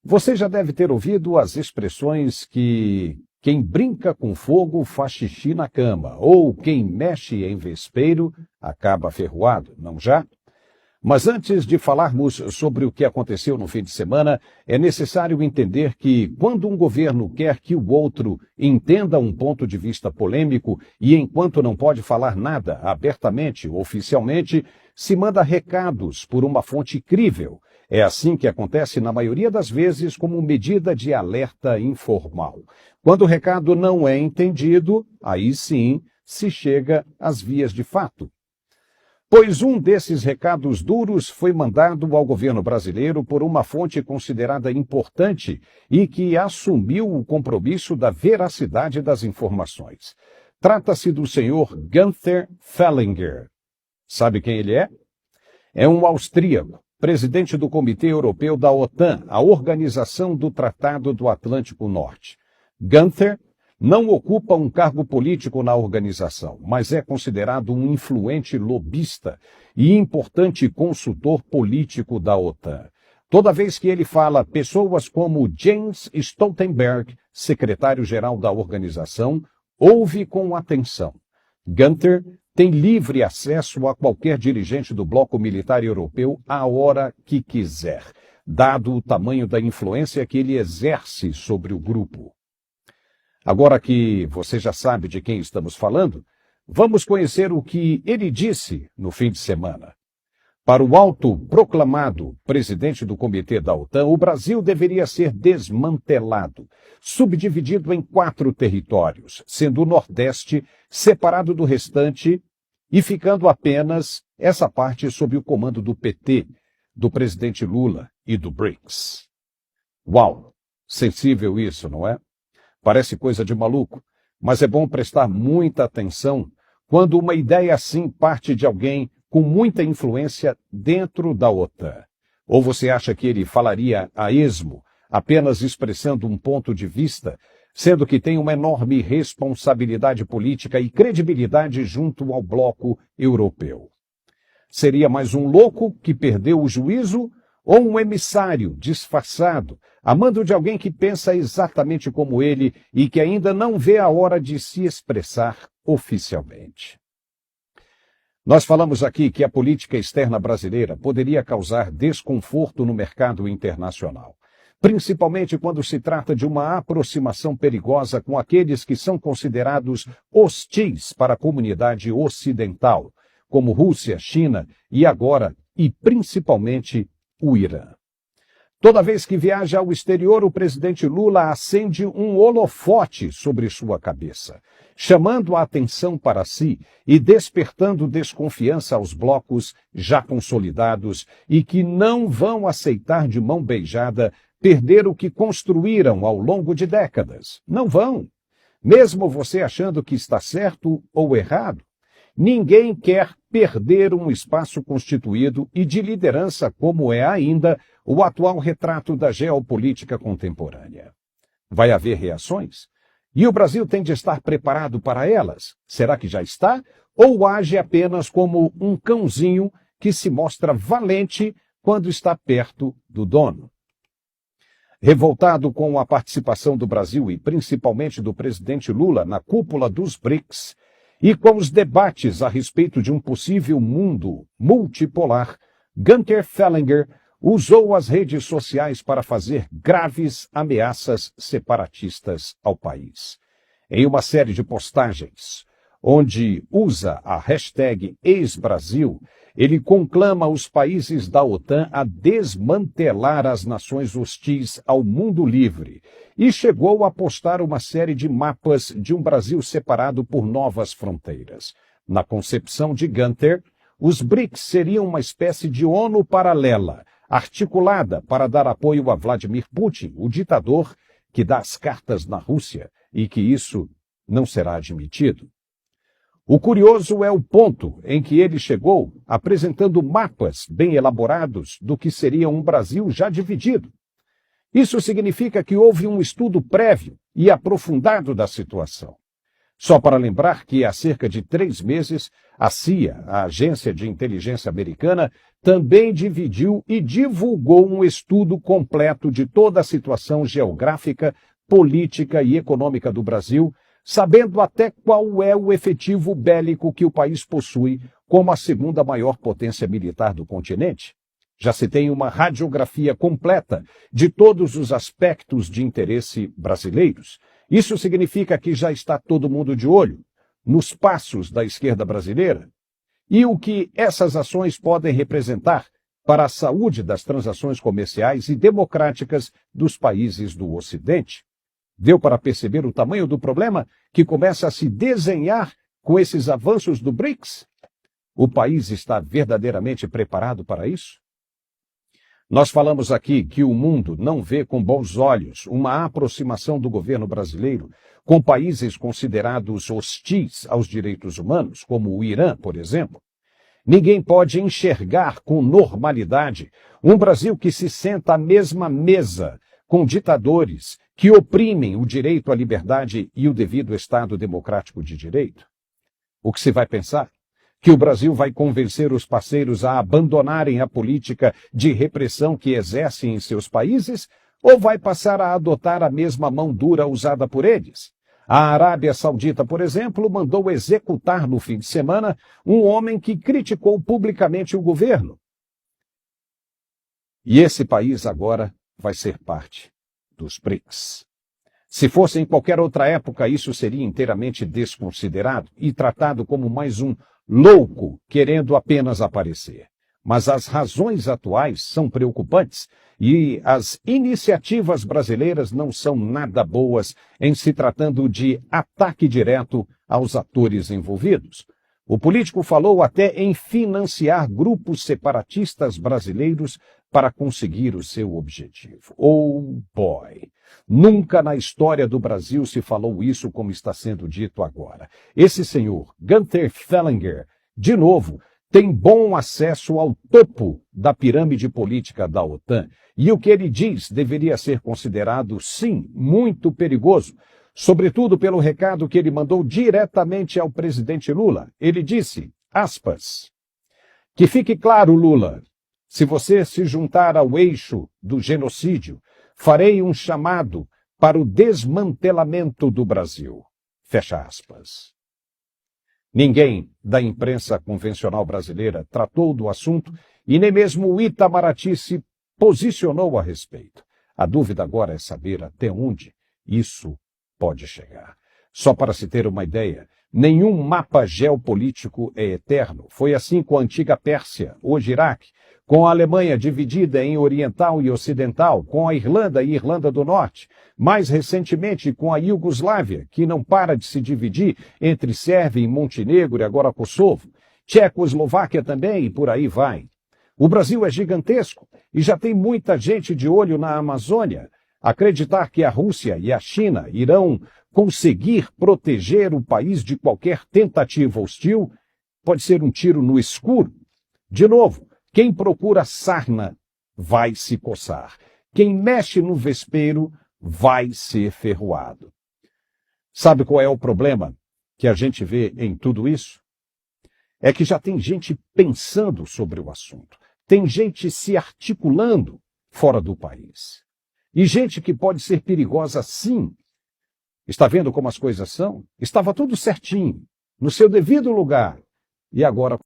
Você já deve ter ouvido as expressões que quem brinca com fogo faz xixi na cama, ou quem mexe em vespeiro acaba ferroado, não já? Mas antes de falarmos sobre o que aconteceu no fim de semana, é necessário entender que, quando um governo quer que o outro entenda um ponto de vista polêmico e enquanto não pode falar nada abertamente, oficialmente, se manda recados por uma fonte crível. É assim que acontece na maioria das vezes como medida de alerta informal. Quando o recado não é entendido, aí sim se chega às vias de fato. Pois um desses recados duros foi mandado ao governo brasileiro por uma fonte considerada importante e que assumiu o compromisso da veracidade das informações. Trata-se do senhor Günther Fällinger. Sabe quem ele é? É um austríaco, presidente do Comitê Europeu da OTAN, a Organização do Tratado do Atlântico Norte. Günther não ocupa um cargo político na organização, mas é considerado um influente lobista e importante consultor político da OTAN. Toda vez que ele fala, pessoas como Jens Stoltenberg, secretário-geral da organização, ouve com atenção. Günther tem livre acesso a qualquer dirigente do bloco militar europeu a hora que quiser, dado o tamanho da influência que ele exerce sobre o grupo. Agora que você já sabe de quem estamos falando, vamos conhecer o que ele disse no fim de semana. Para o autoproclamado presidente do Comitê da OTAN, o Brasil deveria ser desmantelado, subdividido em 4 territórios, sendo o Nordeste separado do restante e ficando apenas essa parte sob o comando do PT, do presidente Lula e do BRICS. Uau! Sensível isso, não é? Parece coisa de maluco, mas é bom prestar muita atenção quando uma ideia assim parte de alguém com muita influência dentro da OTAN. Ou você acha que ele falaria a esmo, apenas expressando um ponto de vista, sendo que tem uma enorme responsabilidade política e credibilidade junto ao bloco europeu? Seria mais um louco que perdeu o juízo ou um emissário disfarçado, a mando de alguém que pensa exatamente como ele e que ainda não vê a hora de se expressar oficialmente? Nós falamos aqui que a política externa brasileira poderia causar desconforto no mercado internacional, principalmente quando se trata de uma aproximação perigosa com aqueles que são considerados hostis para a comunidade ocidental, como Rússia, China e agora, e principalmente, o Irã. Toda vez que viaja ao exterior, o presidente Lula acende um holofote sobre sua cabeça, chamando a atenção para si e despertando desconfiança aos blocos já consolidados e que não vão aceitar de mão beijada perder o que construíram ao longo de décadas. Não vão. Mesmo você achando que está certo ou errado, ninguém quer perder um espaço constituído e de liderança como é ainda o atual retrato da geopolítica contemporânea. Vai haver reações? E o Brasil tem de estar preparado para elas? Será que já está? Ou age apenas como um cãozinho que se mostra valente quando está perto do dono? Revoltado com a participação do Brasil e principalmente do presidente Lula na cúpula dos BRICS, e com os debates a respeito de um possível mundo multipolar, Günther Fällinger usou as redes sociais para fazer graves ameaças separatistas ao país. Em uma série de postagens, onde usa a hashtag #ex-Brasil, ele conclama os países da OTAN a desmantelar as nações hostis ao mundo livre e chegou a postar uma série de mapas de um Brasil separado por novas fronteiras. Na concepção de Günther, os BRICS seriam uma espécie de ONU paralela, articulada para dar apoio a Vladimir Putin, o ditador que dá as cartas na Rússia, e que isso não será admitido. O curioso é o ponto em que ele chegou, apresentando mapas bem elaborados do que seria um Brasil já dividido. Isso significa que houve um estudo prévio e aprofundado da situação. Só para lembrar que há cerca de 3 meses, a CIA, a Agência de Inteligência Americana, também dividiu e divulgou um estudo completo de toda a situação geográfica, política e econômica do Brasil, sabendo até qual é o efetivo bélico que o país possui como a segunda maior potência militar do continente. Já se tem uma radiografia completa de todos os aspectos de interesse brasileiros. Isso significa que já está todo mundo de olho nos passos da esquerda brasileira e o que essas ações podem representar para a saúde das transações comerciais e democráticas dos países do Ocidente. Deu para perceber o tamanho do problema que começa a se desenhar com esses avanços do BRICS? O país está verdadeiramente preparado para isso? Nós falamos aqui que o mundo não vê com bons olhos uma aproximação do governo brasileiro com países considerados hostis aos direitos humanos, como o Irã, por exemplo. Ninguém pode enxergar com normalidade um Brasil que se senta à mesma mesa com ditadores que oprimem o direito à liberdade e o devido Estado democrático de direito. O que se vai pensar? Que o Brasil vai convencer os parceiros a abandonarem a política de repressão que exercem em seus países, ou vai passar a adotar a mesma mão dura usada por eles? A Arábia Saudita, por exemplo, mandou executar no fim de semana um homem que criticou publicamente o governo. E esse país agora vai ser parte dos BRICS. Se fosse em qualquer outra época, isso seria inteiramente desconsiderado e tratado como mais um louco querendo apenas aparecer. Mas as razões atuais são preocupantes e as iniciativas brasileiras não são nada boas em se tratando de ataque direto aos atores envolvidos. O político falou até em financiar grupos separatistas brasileiros para conseguir o seu objetivo. Oh boy! Nunca na história do Brasil se falou isso como está sendo dito agora. Esse senhor, Gunther Fellinger, de novo, tem bom acesso ao topo da pirâmide política da OTAN. E o que ele diz deveria ser considerado, sim, muito perigoso. Sobretudo pelo recado que ele mandou diretamente ao presidente Lula. Ele disse, aspas, que fique claro, Lula, se você se juntar ao eixo do genocídio, farei um chamado para o desmantelamento do Brasil. Fecha aspas. Ninguém da imprensa convencional brasileira tratou do assunto e nem mesmo o Itamaraty se posicionou a respeito. A dúvida agora é saber até onde isso pode chegar. Só para se ter uma ideia, nenhum mapa geopolítico é eterno. Foi assim com a antiga Pérsia, hoje Iraque, com a Alemanha dividida em oriental e ocidental, com a Irlanda e Irlanda do Norte, mais recentemente com a Iugoslávia, que não para de se dividir entre Sérvia e Montenegro e agora Kosovo, Tchecoslováquia também e por aí vai. O Brasil é gigantesco e já tem muita gente de olho na Amazônia. Acreditar que a Rússia e a China irão conseguir proteger o país de qualquer tentativa hostil pode ser um tiro no escuro. De novo, quem procura sarna vai se coçar. Quem mexe no vespeiro vai ser ferroado. Sabe qual é o problema que a gente vê em tudo isso? É que já tem gente pensando sobre o assunto. Tem gente se articulando fora do país. E gente que pode ser perigosa sim. Está vendo como as coisas são? Estava tudo certinho, no seu devido lugar. E agora